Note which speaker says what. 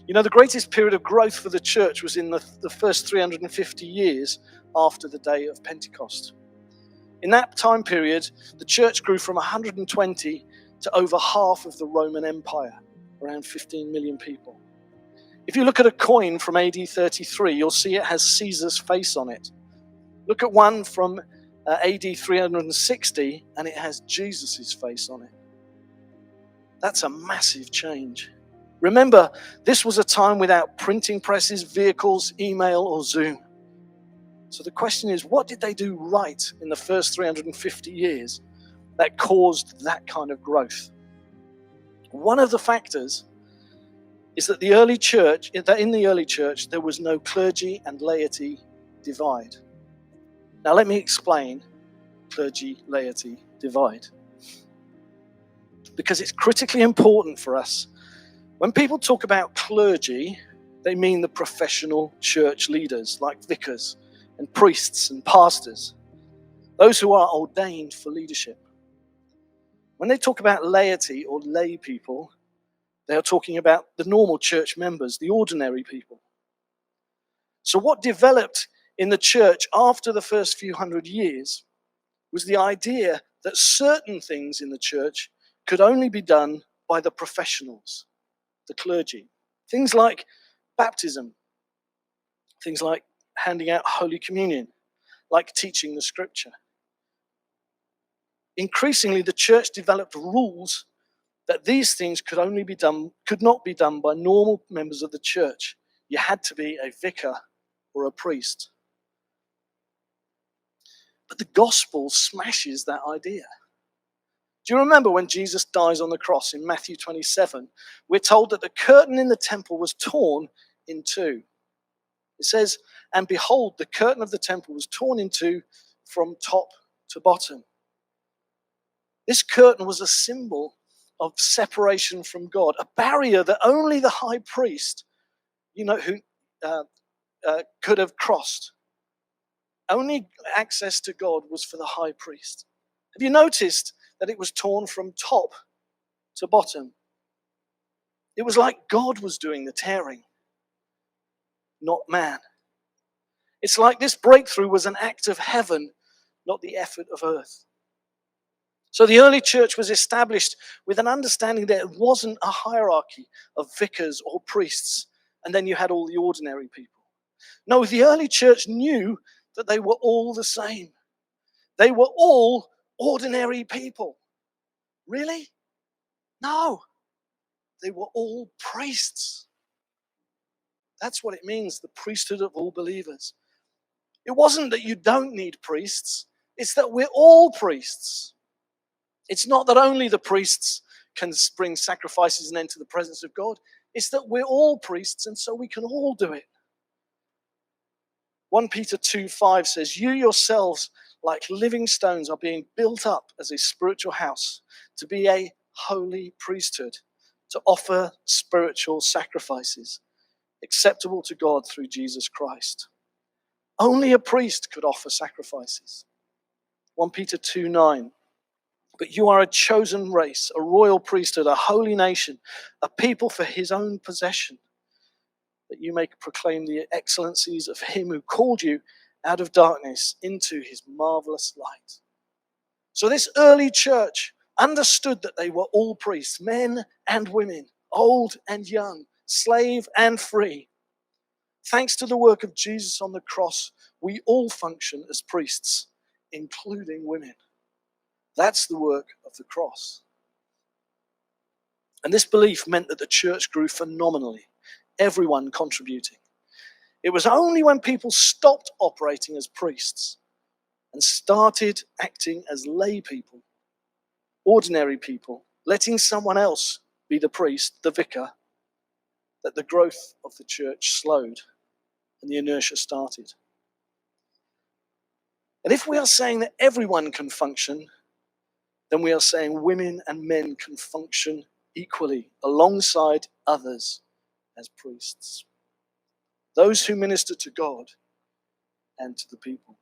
Speaker 1: You know, the greatest period of growth for the church was in the first 350 years after the day of Pentecost. In that time period, the church grew from 120 to over half of the Roman Empire, around 15 million people. If you look at a coin from AD 33, you'll see it has Caesar's face on it. Look at one from AD 360, and it has Jesus' face on it. That's a massive change. Remember, this was a time without printing presses, vehicles, email, or Zoom. So the question is, what did they do right in the first 350 years that caused that kind of growth? One of the factors is that in the early church, there was no clergy and laity divide. Now let me explain clergy-laity divide, because it's critically important for us. When people talk about clergy, they mean the professional church leaders like vicars and priests and pastors, those who are ordained for leadership. When they talk about laity or lay people, they are talking about the normal church members, the ordinary people. So what developed in the church after the first few hundred years was the idea that certain things in the church could only be done by the professionals, the clergy. Things like baptism, things like handing out Holy Communion, like teaching the scripture. Increasingly, the church developed rules that these things could not be done by normal members of the church. You had to be a vicar or a priest. But the gospel smashes that idea. Do you remember when Jesus dies on the cross in Matthew 27? We're told that the curtain in the temple was torn in two. It says, and behold, the curtain of the temple was torn in two from top to bottom. This curtain was a symbol of separation from God, a barrier that only the high priest, could have crossed. Only access to God was for the high priest. Have you noticed that it was torn from top to bottom? It was like God was doing the tearing, not man. It's like this breakthrough was an act of heaven, not the effort of earth. So the early church was established with an understanding that it wasn't a hierarchy of vicars or priests, and then you had all the ordinary people. No, the early church knew that they were all the same. They were all ordinary people. Really? No. They were all priests. That's what it means, the priesthood of all believers. It wasn't that you don't need priests, it's that we're all priests. It's not that only the priests can bring sacrifices and enter the presence of God. It's that we're all priests, and so we can all do it. 1 Peter 2:5 says, you yourselves, like living stones, are being built up as a spiritual house to be a holy priesthood, to offer spiritual sacrifices acceptable to God through Jesus Christ. Only a priest could offer sacrifices. 1 Peter 2:9. But you are a chosen race, a royal priesthood, a holy nation, a people for his own possession, that you may proclaim the excellencies of him who called you out of darkness into his marvelous light. So this early church understood that they were all priests, men and women, old and young, slave and free. Thanks to the work of Jesus on the cross, we all function as priests, including women. That's the work of the cross. And this belief meant that the church grew phenomenally, everyone contributing. It was only when people stopped operating as priests and started acting as lay people, ordinary people, letting someone else be the priest, the vicar, that the growth of the church slowed and the inertia started. And if we are saying that everyone can function, then we are saying women and men can function equally alongside others as priests. Those who minister to God and to the people.